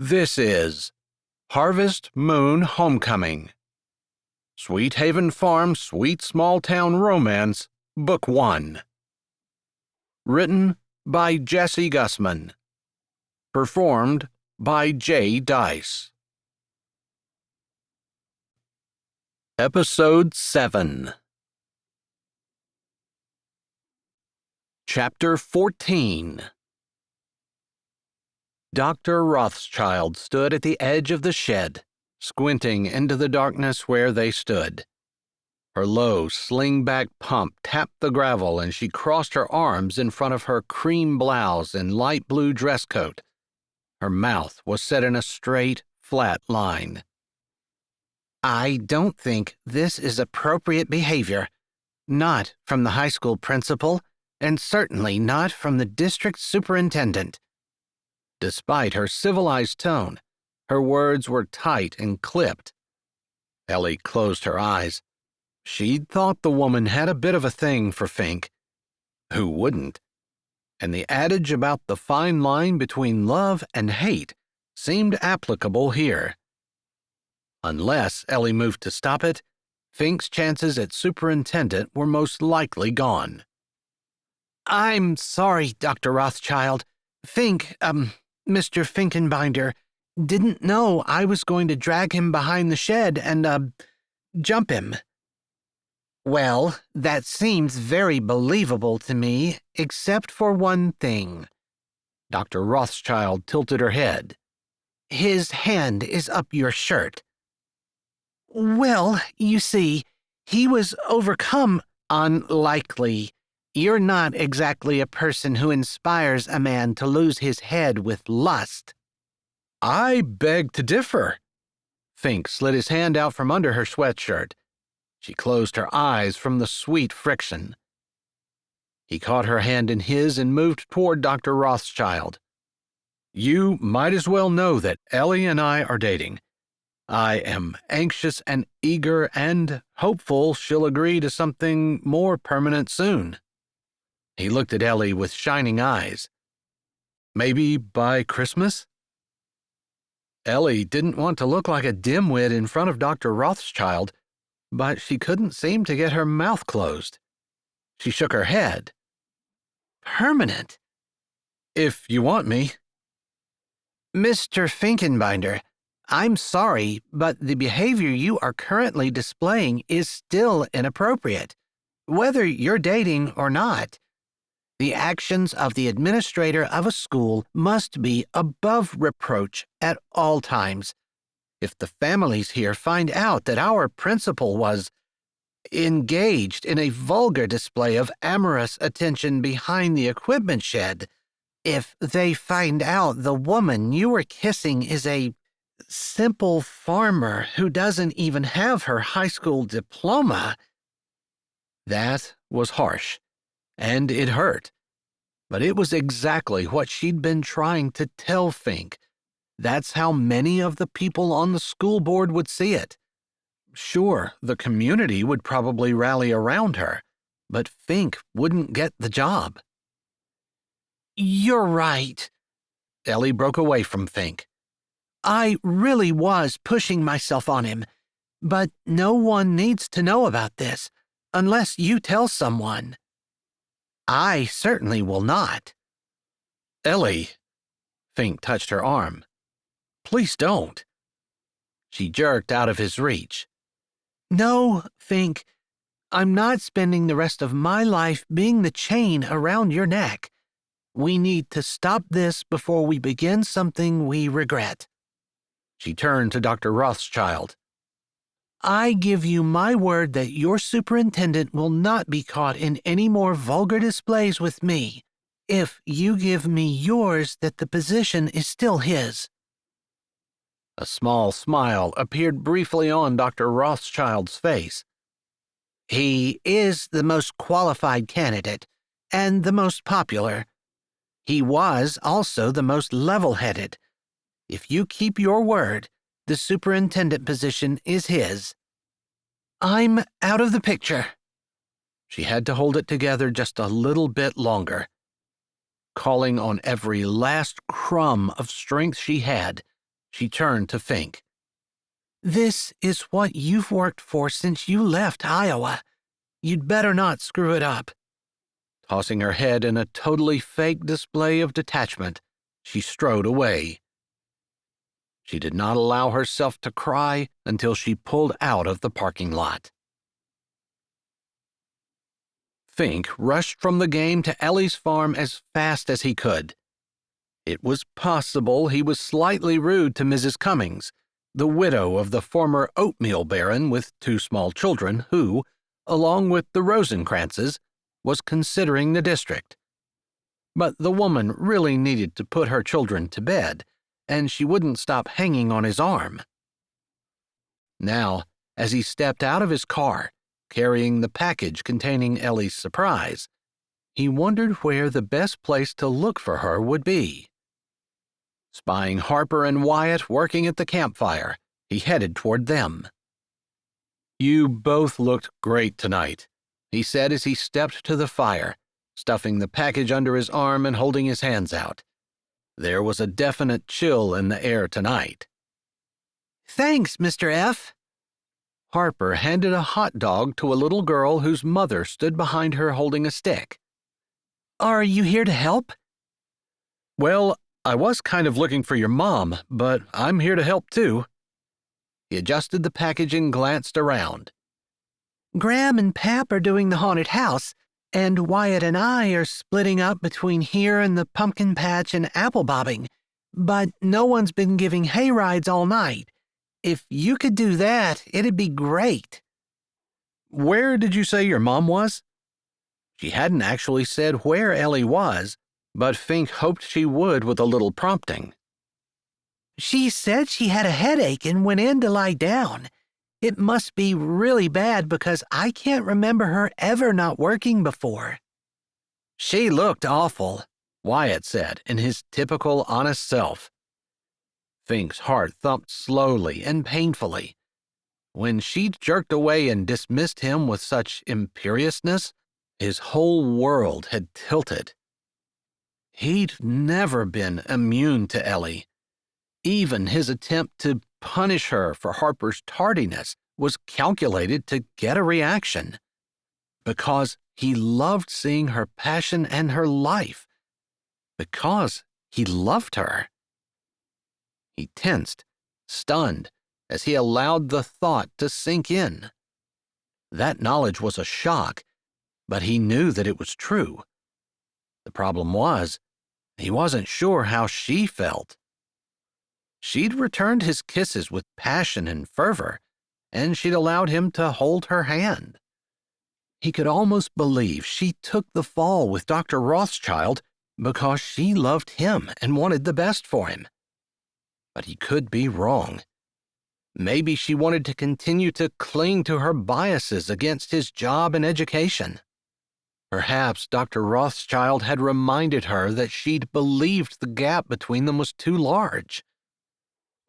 This is Harvest Moon Homecoming, Sweet Haven Farm Sweet Small Town Romance, Book 1. Written by Jesse Gussman. Performed by J. Dice. Episode 7. Chapter 14. Dr. Rothschild stood at the edge of the shed, squinting into the darkness where they stood. Her low, sling-back pump tapped the gravel, and she crossed her arms in front of her cream blouse and light blue dress coat. Her mouth was set in a straight, flat line. "I don't think this is appropriate behavior. Not from the high school principal, and certainly not from the district superintendent." Despite her civilized tone, her words were tight and clipped. Ellie closed her eyes. She'd thought the woman had a bit of a thing for Fink. Who wouldn't? And the adage about the fine line between love and hate seemed applicable here. Unless Ellie moved to stop it, Fink's chances at superintendent were most likely gone. "I'm sorry, Dr. Rothschild. Fink, Mr. Finkenbinder, didn't know I was going to drag him behind the shed and, jump him." "Well, that seems very believable to me, except for one thing." Dr. Rothschild tilted her head. "His hand is up your shirt." "Well, you see, he was overcome." "Unlikely. You're not exactly a person who inspires a man to lose his head with lust." "I beg to differ." Fink slid his hand out from under her sweatshirt. She closed her eyes from the sweet friction. He caught her hand in his and moved toward Dr. Rothschild. "You might as well know that Ellie and I are dating. I am anxious and eager and hopeful she'll agree to something more permanent soon." He looked at Ellie with shining eyes. "Maybe by Christmas?" Ellie didn't want to look like a dimwit in front of Dr. Rothschild, but she couldn't seem to get her mouth closed. She shook her head. "Permanent?" "If you want me." "Mr. Finkenbinder, I'm sorry, but the behavior you are currently displaying is still inappropriate, whether you're dating or not. The actions of the administrator of a school must be above reproach at all times. If the families here find out that our principal was engaged in a vulgar display of amorous attention behind the equipment shed, if they find out the woman you were kissing is a simple farmer who doesn't even have her high school diploma." That was harsh, and it hurt. But it was exactly what she'd been trying to tell Fink. That's how many of the people on the school board would see it. Sure, the community would probably rally around her, but Fink wouldn't get the job. "You're right." Ellie broke away from Fink. "I really was pushing myself on him, but no one needs to know about this unless you tell someone." "I certainly will not." "Ellie," Fink touched her arm. "Please don't." She jerked out of his reach. "No, Fink, I'm not spending the rest of my life being the chain around your neck. We need to stop this before we begin something we regret." She turned to Dr. Rothschild. "I give you my word that your superintendent will not be caught in any more vulgar displays with me. If you give me yours, that the position is still his." A small smile appeared briefly on Dr. Rothschild's face. "He is the most qualified candidate, and the most popular. He was also the most level-headed. If you keep your word, the superintendent position is his." "I'm out of the picture." She had to hold it together just a little bit longer. Calling on every last crumb of strength she had, She turned to Fink. "This is what you've worked for since you left Iowa. You'd better not screw it up." Tossing her head in a totally fake display of detachment, she strode away. She did not allow herself to cry until she pulled out of the parking lot. Fink rushed from the game to Ellie's farm as fast as he could. It was possible he was slightly rude to Mrs. Cummings, the widow of the former oatmeal baron with 2 small children who, along with the Rosencrantzes, was considering the district. But the woman really needed to put her children to bed, and she wouldn't stop hanging on his arm. Now, as he stepped out of his car, carrying the package containing Ellie's surprise, he wondered where the best place to look for her would be. Spying Harper and Wyatt working at the campfire, he headed toward them. "You both looked great tonight," he said as he stepped to the fire, stuffing the package under his arm and holding his hands out. There was a definite chill in the air tonight. "Thanks, Mr. F." Harper handed a hot dog to a little girl whose mother stood behind her holding a stick. "Are you here to help?" "Well, I was kind of looking for your mom, but I'm here to help too." He adjusted the package and glanced around. "Graham and Pap are doing the haunted house, and Wyatt and I are splitting up between here and the pumpkin patch and apple bobbing, but no one's been giving hay rides all night. If you could do that, it'd be great." "Where did you say your mom was?" She hadn't actually said where Ellie was, but Fink hoped she would with a little prompting. "She said she had a headache and went in to lie down. It must be really bad because I can't remember her ever not working before." "She looked awful," Wyatt said in his typical honest self. Fink's heart thumped slowly and painfully. When she'd jerked away and dismissed him with such imperiousness, his whole world had tilted. He'd never been immune to Ellie. Even his attempt to punish her for Harper's tardiness was calculated to get a reaction. Because he loved seeing her passion and her life. Because he loved her. He tensed, stunned, as he allowed the thought to sink in. That knowledge was a shock, but he knew that it was true. The problem was, he wasn't sure how she felt. She'd returned his kisses with passion and fervor, and she'd allowed him to hold her hand. He could almost believe she took the fall with Dr. Rothschild because she loved him and wanted the best for him. But he could be wrong. Maybe she wanted to continue to cling to her biases against his job and education. Perhaps Dr. Rothschild had reminded her that she'd believed the gap between them was too large.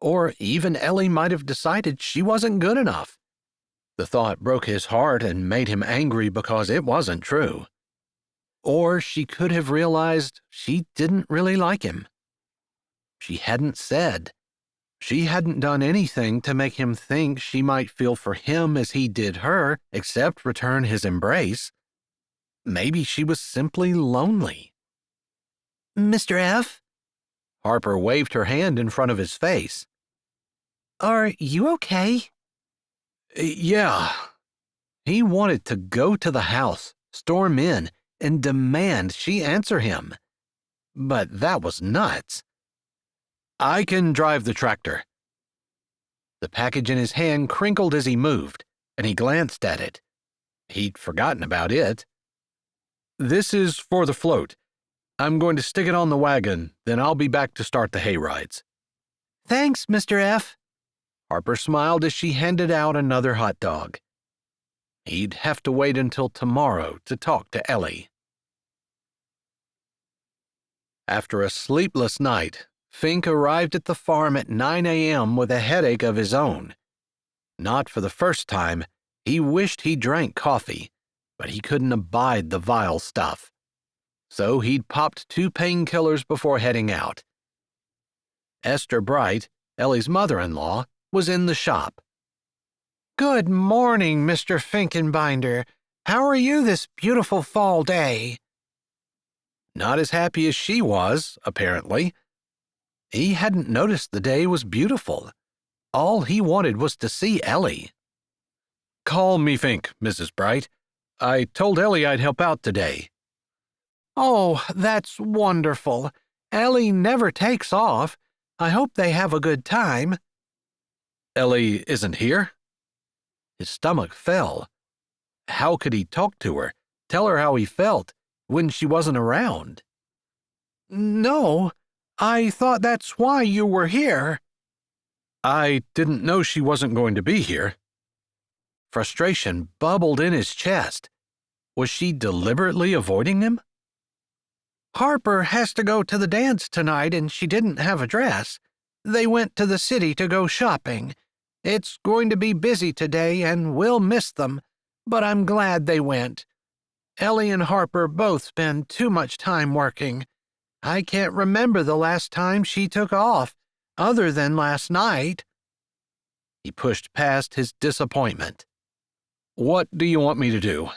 Or even Ellie might have decided she wasn't good enough. The thought broke his heart and made him angry because it wasn't true. Or she could have realized she didn't really like him. She hadn't said. She hadn't done anything to make him think she might feel for him as he did her, except return his embrace. Maybe she was simply lonely. "Mr. F?" Harper waved her hand in front of his face. "Are you okay?" "Yeah." He wanted to go to the house, storm in, and demand she answer him. But that was nuts. "I can drive the tractor." The package in his hand crinkled as he moved, and he glanced at it. He'd forgotten about it. "This is for the float. I'm going to stick it on the wagon, then I'll be back to start the hay rides." "Thanks, Mr. F." Harper smiled as she handed out another hot dog. He'd have to wait until tomorrow to talk to Ellie. After a sleepless night, Fink arrived at the farm at 9 a.m. with a headache of his own. Not for the first time, he wished he drank coffee, but he couldn't abide the vile stuff. So he'd popped 2 painkillers before heading out. Esther Bright, Ellie's mother-in-law, was in the shop. "Good morning, Mr. Finkenbinder. How are you this beautiful fall day?" Not as happy as she was, apparently. He hadn't noticed the day was beautiful. All he wanted was to see Ellie. "Call me Fink, Mrs. Bright. I told Ellie I'd help out today." "Oh, that's wonderful. Ellie never takes off. I hope they have a good time." "Ellie isn't here?" His stomach fell. How could he talk to her, tell her how he felt, when she wasn't around? "No, I thought that's why you were here." "I didn't know she wasn't going to be here." Frustration bubbled in his chest. Was she deliberately avoiding him? "Harper has to go to the dance tonight and she didn't have a dress. They went to the city to go shopping. It's going to be busy today and we'll miss them, but I'm glad they went. Ellie and Harper both spend too much time working. I can't remember the last time she took off, other than last night." He pushed past his disappointment. "What do you want me to do?"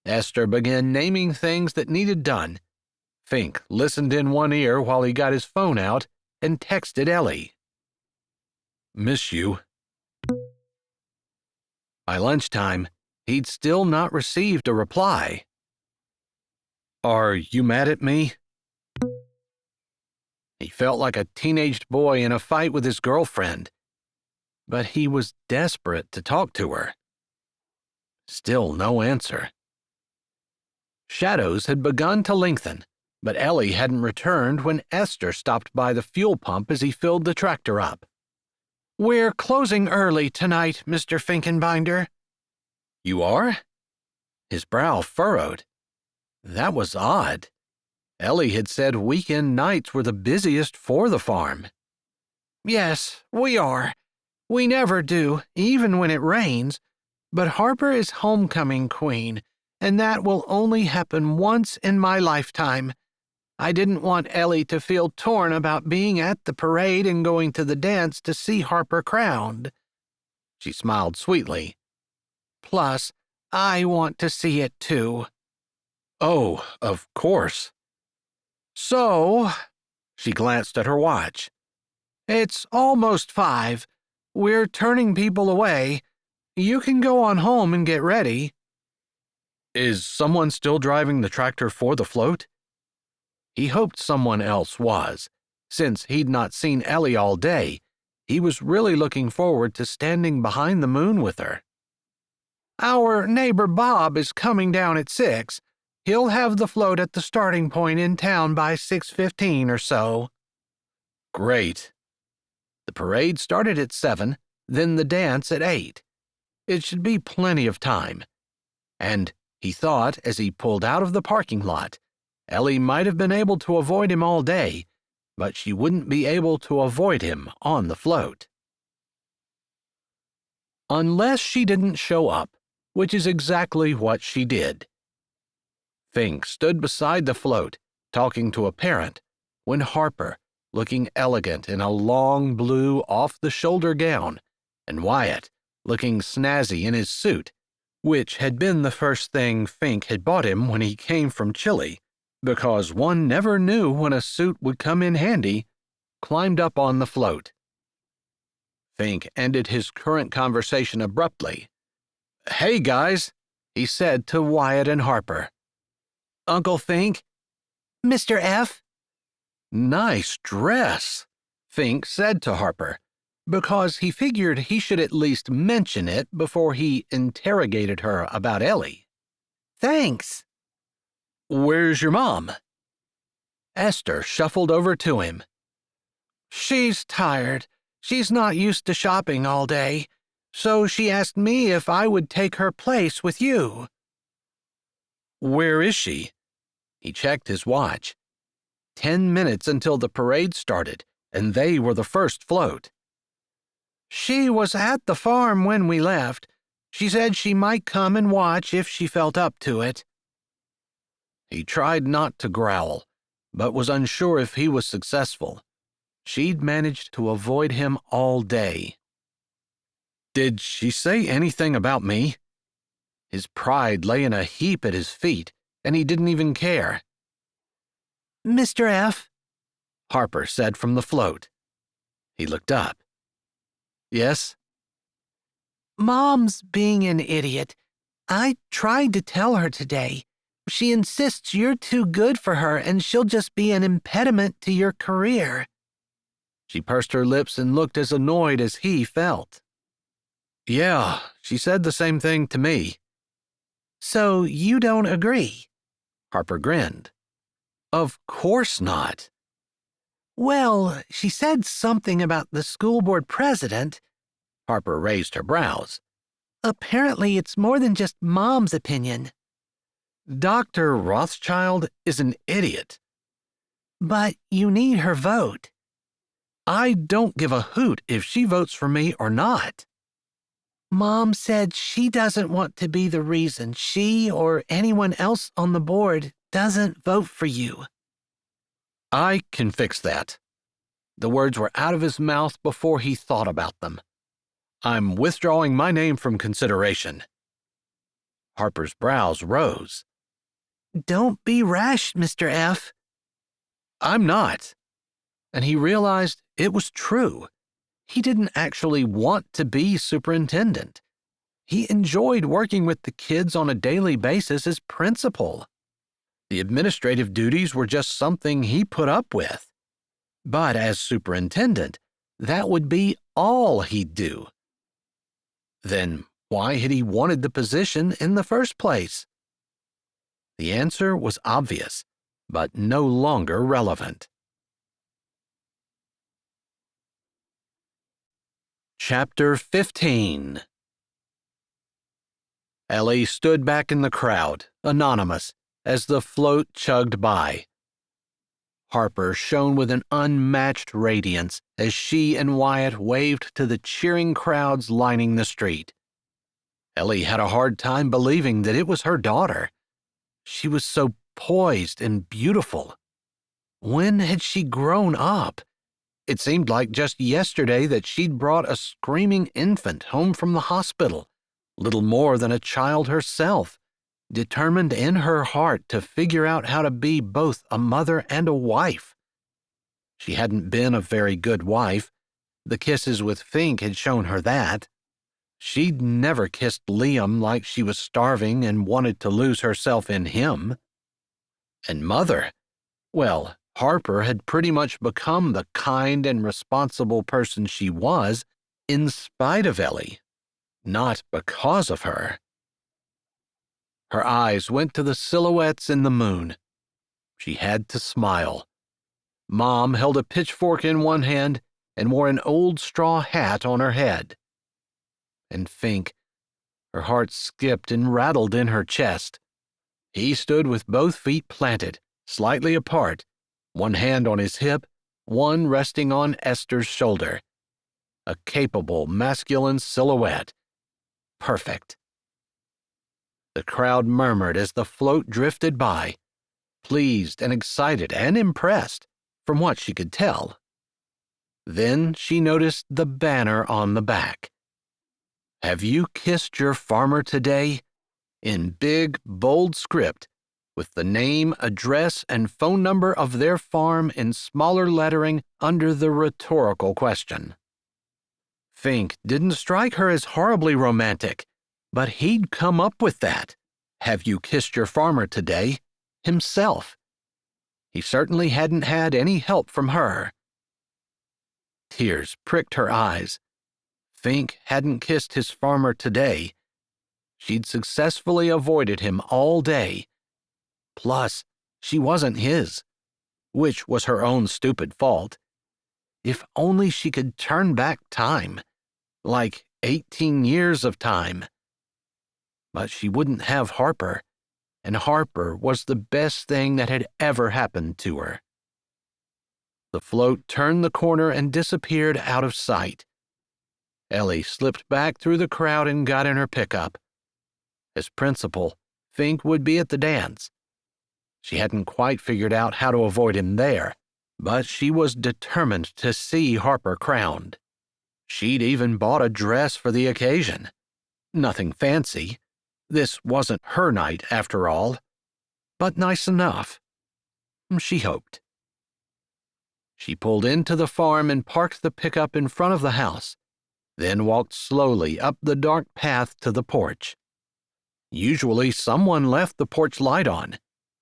Esther began naming things that needed done. Fink listened in one ear while he got his phone out and texted Ellie. "Miss you." By lunchtime, he'd still not received a reply. "Are you mad at me?" He felt like a teenaged boy in a fight with his girlfriend, but he was desperate to talk to her. Still no answer. Shadows had begun to lengthen, but Ellie hadn't returned when Esther stopped by the fuel pump as he filled the tractor up. "We're closing early tonight, Mr. Finkenbinder." "You are?" His brow furrowed. That was odd. Ellie had said weekend nights were the busiest for the farm. "Yes, we are. We never do, even when it rains. But Harper is homecoming queen, and that will only happen once in my lifetime. I didn't want Ellie to feel torn about being at the parade and going to the dance to see Harper crowned." She smiled sweetly. "Plus, I want to see it too." "Oh, of course." "So," she glanced at her watch, "it's almost 5. We're turning people away. You can go on home and get ready." "Is someone still driving the tractor for the float?" He hoped someone else was. Since he'd not seen Ellie all day, he was really looking forward to standing behind the moon with her. "Our neighbor Bob is coming down at 6. He'll have the float at the starting point in town by 6:15 or so." Great. The parade started at 7, then the dance at 8. It should be plenty of time. And, he thought as he pulled out of the parking lot, Ellie might have been able to avoid him all day, but she wouldn't be able to avoid him on the float. Unless she didn't show up, which is exactly what she did. Fink stood beside the float, talking to a parent, when Harper, looking elegant in a long blue off-the-shoulder gown, and Wyatt, looking snazzy in his suit, which had been the first thing Fink had bought him when he came from Chile, because one never knew when a suit would come in handy, climbed up on the float. Fink ended his current conversation abruptly. "Hey, guys," he said to Wyatt and Harper. "Uncle Fink?" "Mr. F.?" "Nice dress," Fink said to Harper, because he figured he should at least mention it before he interrogated her about Ellie. "Thanks." "Where's your mom?" Esther shuffled over to him. "She's tired. She's not used to shopping all day, so she asked me if I would take her place with you." "Where is she?" He checked his watch. 10 minutes until the parade started, and they were the first float. "She was at the farm when we left. She said she might come and watch if she felt up to it." He tried not to growl, but was unsure if he was successful. She'd managed to avoid him all day. Did she say anything about me? His pride lay in a heap at his feet, and he didn't even care. Mr. F., Harper said from the float. He looked up. Yes? Mom's being an idiot. I tried to tell her today. She insists you're too good for her and she'll just be an impediment to your career. She pursed her lips and looked as annoyed as he felt. Yeah, she said the same thing to me. So you don't agree? Harper grinned. Of course not. Well, she said something about the school board president. Harper raised her brows. Apparently it's more than just Mom's opinion. Dr. Rothschild is an idiot. But you need her vote. I don't give a hoot if she votes for me or not. Mom said she doesn't want to be the reason she or anyone else on the board doesn't vote for you. I can fix that. The words were out of his mouth before he thought about them. I'm withdrawing my name from consideration. Harper's brows rose. Don't be rash, Mr. F. I'm not. And he realized it was true. He didn't actually want to be superintendent. He enjoyed working with the kids on a daily basis as principal. The administrative duties were just something he put up with. But as superintendent, that would be all he'd do. Then why had he wanted the position in the first place? The answer was obvious, but no longer relevant. Chapter 15. Ellie stood back in the crowd, anonymous, as the float chugged by. Harper shone with an unmatched radiance as she and Wyatt waved to the cheering crowds lining the street. Ellie had a hard time believing that it was her daughter. She was so poised and beautiful. When had she grown up? It seemed like just yesterday that she'd brought a screaming infant home from the hospital, little more than a child herself, determined in her heart to figure out how to be both a mother and a wife. She hadn't been a very good wife. The kisses with Fink had shown her that. She'd never kissed Liam like she was starving and wanted to lose herself in him. And mother, well, Harper had pretty much become the kind and responsible person she was in spite of Ellie, not because of her. Her eyes went to the silhouettes in the moon. She had to smile. Mom held a pitchfork in one hand and wore an old straw hat on her head. And Fink, her heart skipped and rattled in her chest. He stood with both feet planted, slightly apart, one hand on his hip, one resting on Esther's shoulder. A capable, masculine silhouette. Perfect. The crowd murmured as the float drifted by, pleased and excited and impressed, from what she could tell. Then she noticed the banner on the back. Have you kissed your farmer today? In big, bold script, with the name, address, and phone number of their farm in smaller lettering under the rhetorical question. Fink didn't strike her as horribly romantic, but he'd come up with that. Have you kissed your farmer today? Himself. He certainly hadn't had any help from her. Tears pricked her eyes. Fink hadn't kissed his farmer today. She'd successfully avoided him all day. Plus, she wasn't his, which was her own stupid fault. If only she could turn back time, like 18 years of time. But she wouldn't have Harper, and Harper was the best thing that had ever happened to her. The float turned the corner and disappeared out of sight. Ellie slipped back through the crowd and got in her pickup. As principal, Fink would be at the dance. She hadn't quite figured out how to avoid him there, but she was determined to see Harper crowned. She'd even bought a dress for the occasion. Nothing fancy. This wasn't her night, after all, but nice enough. She hoped. She pulled into the farm and parked the pickup in front of the house, then walked slowly up the dark path to the porch. Usually someone left the porch light on,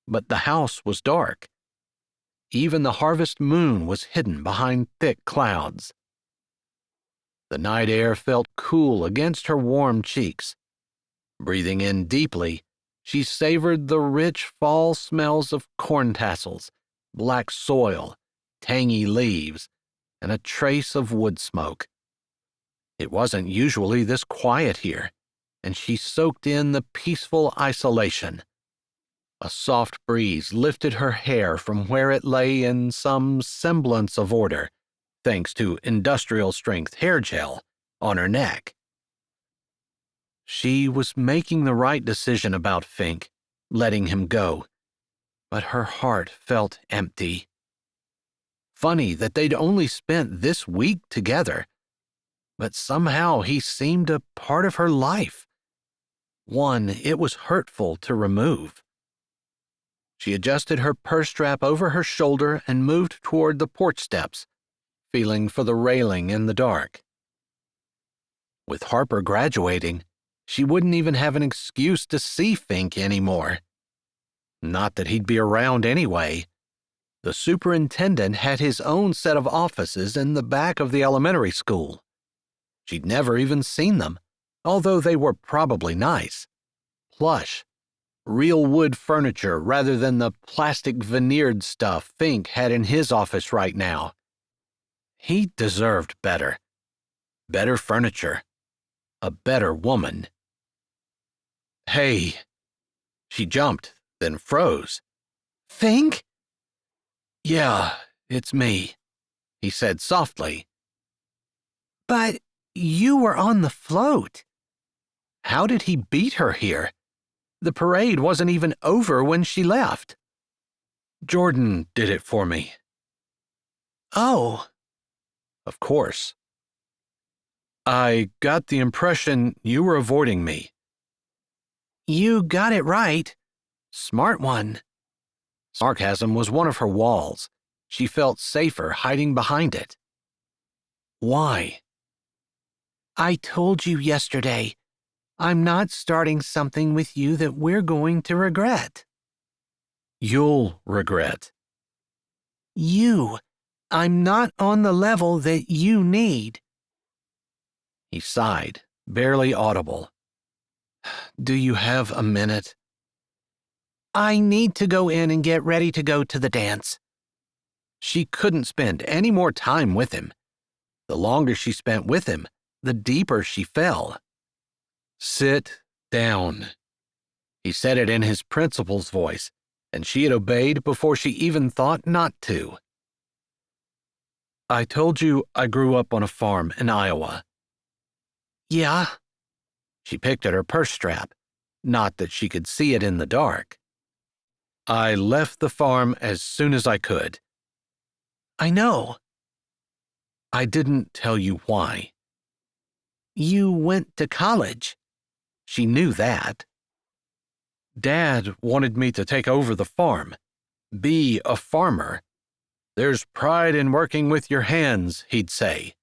but the house was dark. Even the harvest moon was hidden behind thick clouds. The night air felt cool against her warm cheeks. Breathing in deeply, she savored the rich fall smells of corn tassels, black soil, tangy leaves, and a trace of wood smoke. It wasn't usually this quiet here, and she soaked in the peaceful isolation. A soft breeze lifted her hair from where it lay in some semblance of order, thanks to industrial-strength hair gel on her neck. She was making the right decision about Fink, letting him go, but her heart felt empty. Funny that they'd only spent this week together, but somehow he seemed a part of her life, one it was hurtful to remove. She adjusted her purse strap over her shoulder and moved toward the porch steps, feeling for the railing in the dark. With Harper graduating, she wouldn't even have an excuse to see Fink anymore. Not that he'd be around anyway. The superintendent had his own set of offices in the back of the elementary school. She'd never even seen them, although they were probably nice. Plush. Real wood furniture rather than the plastic veneered stuff Fink had in his office right now. He deserved better. Better furniture. A better woman. Hey. She jumped, then froze. Fink? Yeah, it's me, he said softly. But you were on the float. How did he beat her here? The parade wasn't even over when she left. Jordan did it for me. Oh. Of course. I got the impression you were avoiding me. You got it right. Smart one. Sarcasm was one of her walls. She felt safer hiding behind it. Why? I told you yesterday. I'm not starting something with you that we're going to regret. You'll regret. I'm not on the level that you need. He sighed, barely audible. Do you have a minute? I need to go in and get ready to go to the dance. She couldn't spend any more time with him. The longer she spent with him, the deeper she fell. Sit down. He said it in his principal's voice, and she had obeyed before she even thought not to. I told you I grew up on a farm in Iowa. Yeah. She picked at her purse strap, not that she could see it in the dark. I left the farm as soon as I could. I know. I didn't tell you why. You went to college. She knew that. Dad wanted me to take over the farm, be a farmer. There's pride in working with your hands, he'd say.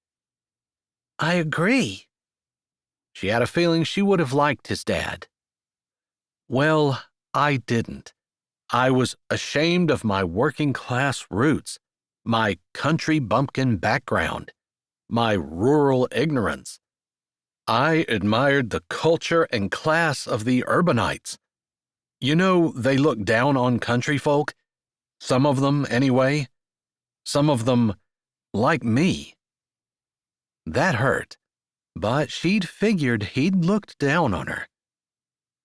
I agree. She had a feeling she would have liked his dad. Well, I didn't. I was ashamed of my working-class roots, my country bumpkin background, my rural ignorance. I admired the culture and class of the urbanites. You know, they look down on country folk. Some of them, anyway. Some of them, like me. That hurt, but she'd figured he'd looked down on her.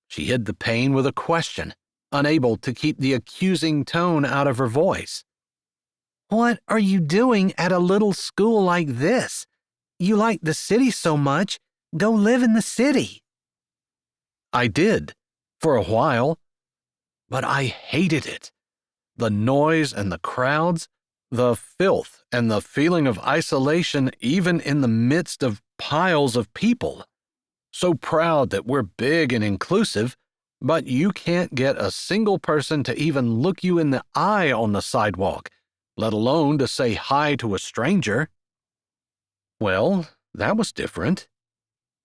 She hid the pain with a question, unable to keep the accusing tone out of her voice. What are you doing at a little school like this? You like the city so much, go live in the city. I did, for a while, but I hated it. The noise and the crowds, The filth and the feeling of isolation even in the midst of piles of people. So proud that we're big and inclusive, but you can't get a single person to even look you in the eye on the sidewalk, let alone to say hi to a stranger. Well, that was different.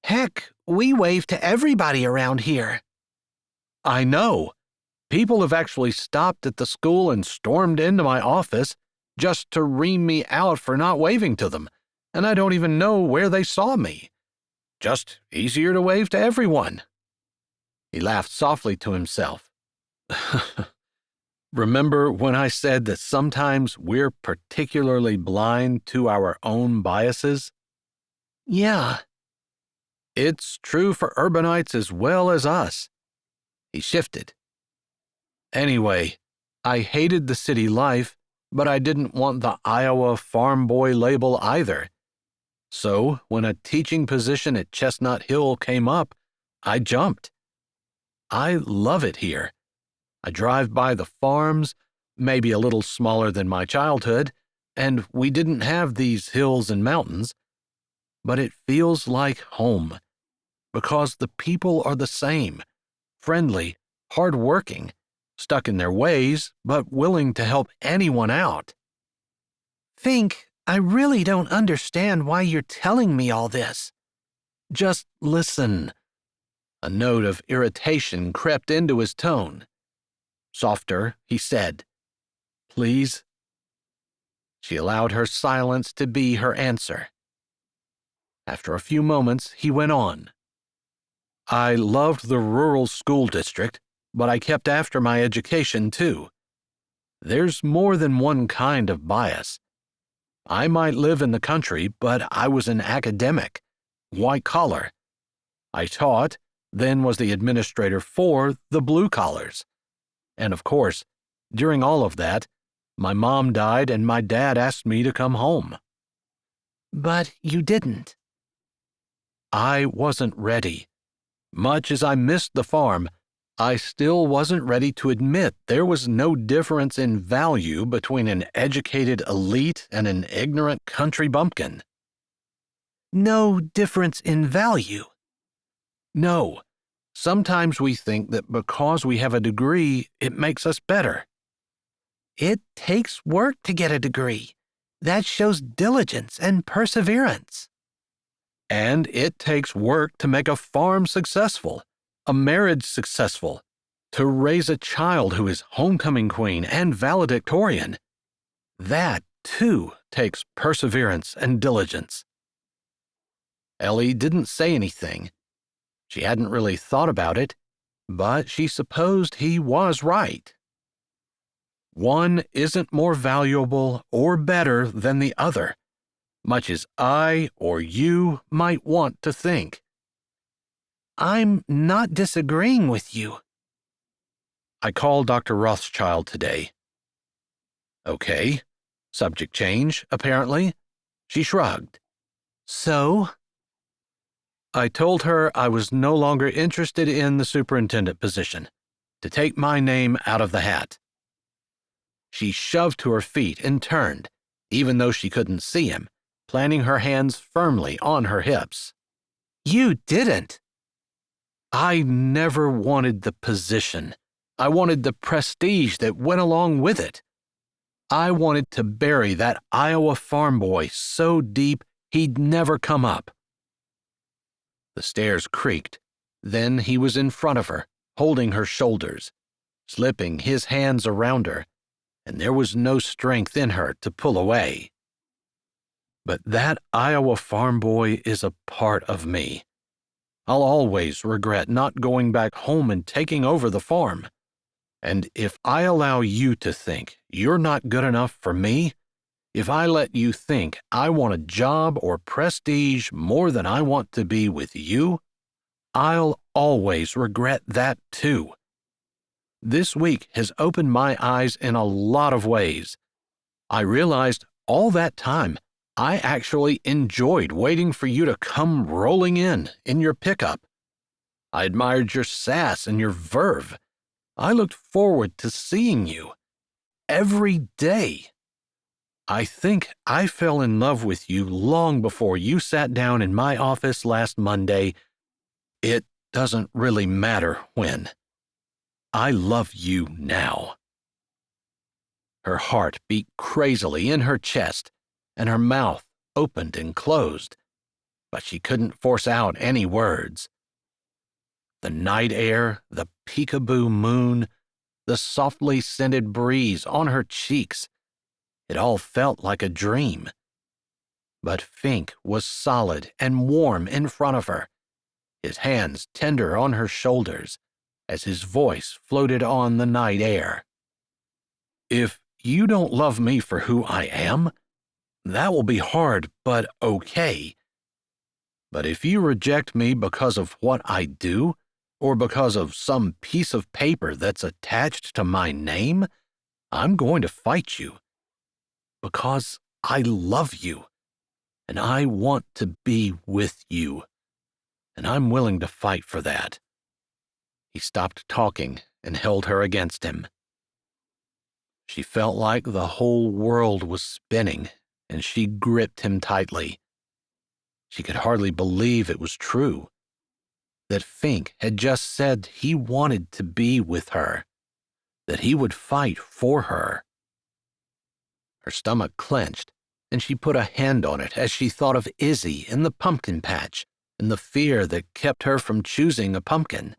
Heck, we wave to everybody around here. I know. People have actually stopped at the school and stormed into my office just to ream me out for not waving to them, and I don't even know where they saw me. Just easier to wave to everyone. He laughed softly to himself. Remember when I said that sometimes we're particularly blind to our own biases? Yeah. It's true for urbanites as well as us. He shifted. Anyway, I hated the city life, but I didn't want the Iowa farm boy label either. So, when a teaching position at Chestnut Hill came up, I jumped. I love it here. I drive by the farms, maybe a little smaller than my childhood, and we didn't have these hills and mountains, but it feels like home, because the people are the same, friendly, hardworking, stuck in their ways, but willing to help anyone out. Fink, I really don't understand why you're telling me all this. Just listen. A note of irritation crept into his tone. Softer, he said, "Please." She allowed her silence to be her answer. After a few moments, he went on. I loved the rural school district, but I kept after my education too. There's more than one kind of bias. I might live in the country, but I was an academic, white collar. I taught, then was the administrator for the blue collars. And of course, during all of that, my mom died and my dad asked me to come home. But you didn't. I wasn't ready. Much as I missed the farm, I still wasn't ready to admit there was no difference in value between an educated elite and an ignorant country bumpkin. No difference in value. No. Sometimes we think that because we have a degree, it makes us better. It takes work to get a degree. That shows diligence and perseverance. And it takes work to make a farm successful, a marriage successful, to raise a child who is homecoming queen and valedictorian. That, too, takes perseverance and diligence. Ellie didn't say anything. She hadn't really thought about it, but she supposed he was right. One isn't more valuable or better than the other, much as I or you might want to think. I'm not disagreeing with you. I called Dr. Rothschild today. Okay. Subject change, apparently. She shrugged. So? I told her I was no longer interested in the superintendent position, to take my name out of the hat. She shoved to her feet and turned, even though she couldn't see him, planting her hands firmly on her hips. You didn't. I never wanted the position. I wanted the prestige that went along with it. I wanted to bury that Iowa farm boy so deep he'd never come up. The stairs creaked. Then he was in front of her, holding her shoulders, slipping his hands around her, and there was no strength in her to pull away. But that Iowa farm boy is a part of me. I'll always regret not going back home and taking over the farm. And if I allow you to think you're not good enough for me, if I let you think I want a job or prestige more than I want to be with you, I'll always regret that too. This week has opened my eyes in a lot of ways. I realized all that time I actually enjoyed waiting for you to come rolling in your pickup. I admired your sass and your verve. I looked forward to seeing you every day. I think I fell in love with you long before you sat down in my office last Monday. It doesn't really matter when. I love you now." Her heart beat crazily in her chest, and her mouth opened and closed, but she couldn't force out any words. The night air, the peekaboo moon, the softly scented breeze on her cheeks, it all felt like a dream. But Fink was solid and warm in front of her, his hands tender on her shoulders, as his voice floated on the night air. "If you don't love me for who I am, that will be hard but okay. But if you reject me because of what I do, or because of some piece of paper that's attached to my name, I'm going to fight you. Because I love you, and I want to be with you, and I'm willing to fight for that." He stopped talking and held her against him. She felt like the whole world was spinning, and she gripped him tightly. She could hardly believe it was true, that Fink had just said he wanted to be with her, that he would fight for her. Her stomach clenched, and she put a hand on it as she thought of Izzy in the pumpkin patch and the fear that kept her from choosing a pumpkin.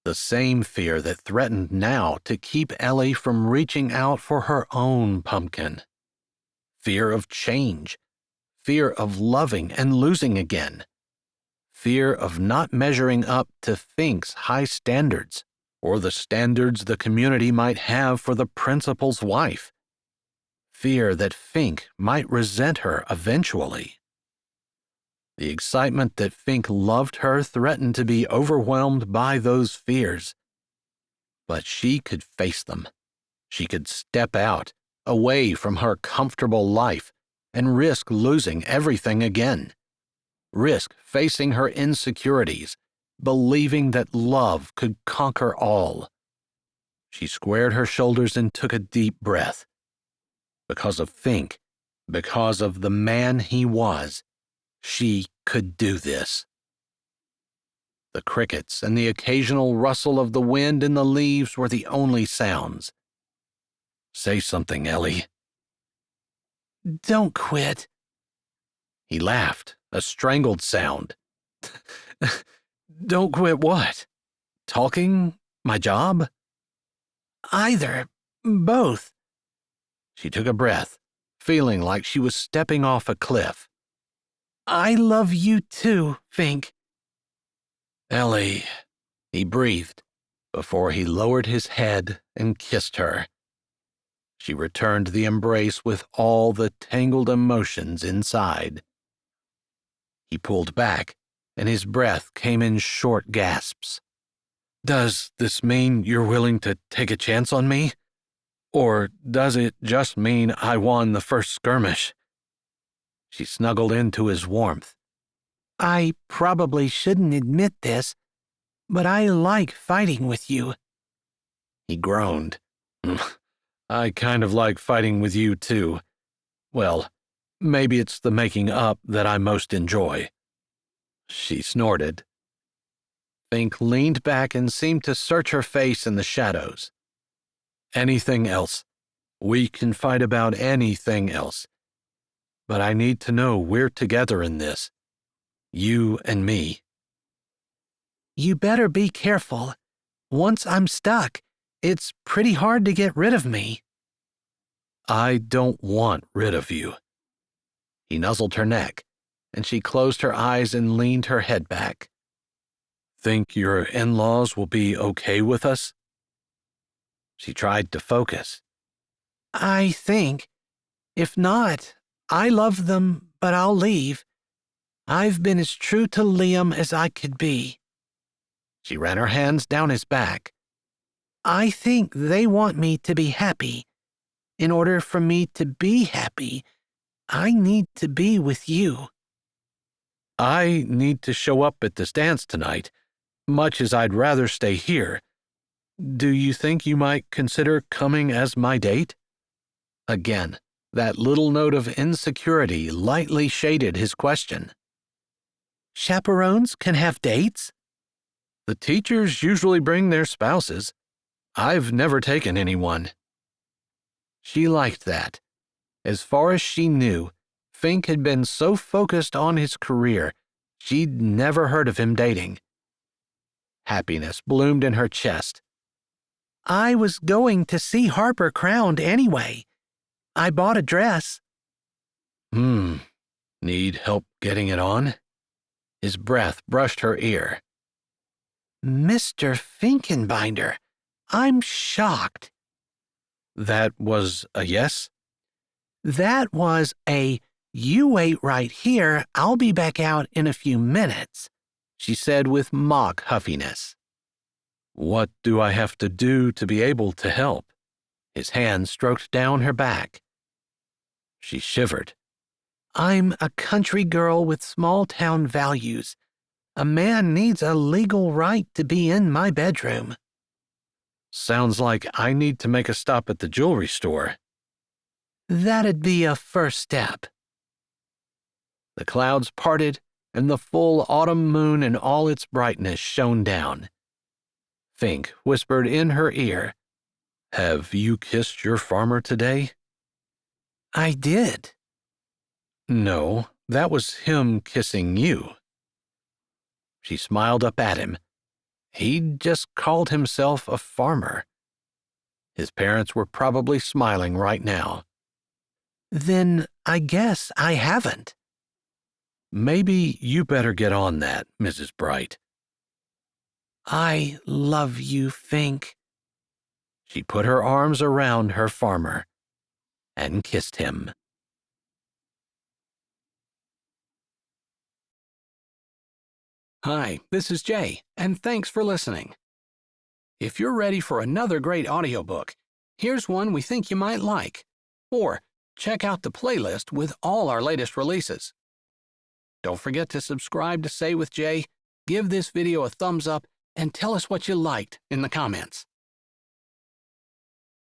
The same fear that threatened now to keep Ellie from reaching out for her own pumpkin. Fear of change, fear of loving and losing again, fear of not measuring up to Fink's high standards, or the standards the community might have for the principal's wife, fear that Fink might resent her eventually. The excitement that Fink loved her threatened to be overwhelmed by those fears. But she could face them. She could step out, away from her comfortable life, and risk losing everything again. Risk facing her insecurities, believing that love could conquer all. She squared her shoulders and took a deep breath. Because of Fink, because of the man he was, she could do this. The crickets and the occasional rustle of the wind in the leaves were the only sounds. "Say something, Ellie." "Don't quit." He laughed, a strangled sound. "Don't quit what? Talking? My job?" "Either. Both." She took a breath, feeling like she was stepping off a cliff. "I love you too, Fink." "Ellie," he breathed, before he lowered his head and kissed her. She returned the embrace with all the tangled emotions inside. He pulled back, and his breath came in short gasps. "Does this mean you're willing to take a chance on me? Or does it just mean I won the first skirmish?" She snuggled into his warmth. "I probably shouldn't admit this, but I like fighting with you." He groaned. "I kind of like fighting with you, too. Well, maybe it's the making up that I most enjoy." She snorted. Fink leaned back and seemed to search her face in the shadows. "Anything else? We can fight about anything else. But I need to know we're together in this. You and me." "You better be careful. Once I'm stuck, it's pretty hard to get rid of me." "I don't want rid of you." He nuzzled her neck, and she closed her eyes and leaned her head back. "Think your in-laws will be okay with us?" She tried to focus. "I think. If not, I love them, but I'll leave. I've been as true to Liam as I could be." She ran her hands down his back. "I think they want me to be happy. In order for me to be happy, I need to be with you." "I need to show up at this dance tonight, much as I'd rather stay here. Do you think you might consider coming as my date?" Again, That little note of insecurity lightly shaded his question. Chaperones can have dates? The teachers usually bring their spouses. I've never taken anyone. She liked that. As far as she knew, Fink had been so focused on his career, she'd never heard of him dating. Happiness bloomed in her chest. I was going to see Harper crowned anyway. I bought a dress. Need help getting it on? His breath brushed her ear. Mr. Finkenbinder, I'm shocked. That was a yes? That was a, you wait right here, I'll be back out in a few minutes, she said with mock huffiness. What do I have to do to be able to help? His hand stroked down her back. She shivered. I'm a country girl with small-town values. A man needs a legal right to be in my bedroom. Sounds like I need to make a stop at the jewelry store. That'd be a first step. The clouds parted, and the full autumn moon in all its brightness shone down. Fink whispered in her ear, "Have you kissed your farmer today?" I did. No, that was him kissing you. She smiled up at him. He'd just called himself a farmer. His parents were probably smiling right now. Then I guess I haven't. Maybe you better get on that, Mrs. Bright. I love you, Fink. She put her arms around her farmer and kissed him. Hi, this is Jay, and thanks for listening. If you're ready for another great audiobook, here's one we think you might like. Or check out the playlist with all our latest releases. Don't forget to subscribe to Say with Jay, give this video a thumbs up, and tell us what you liked in the comments.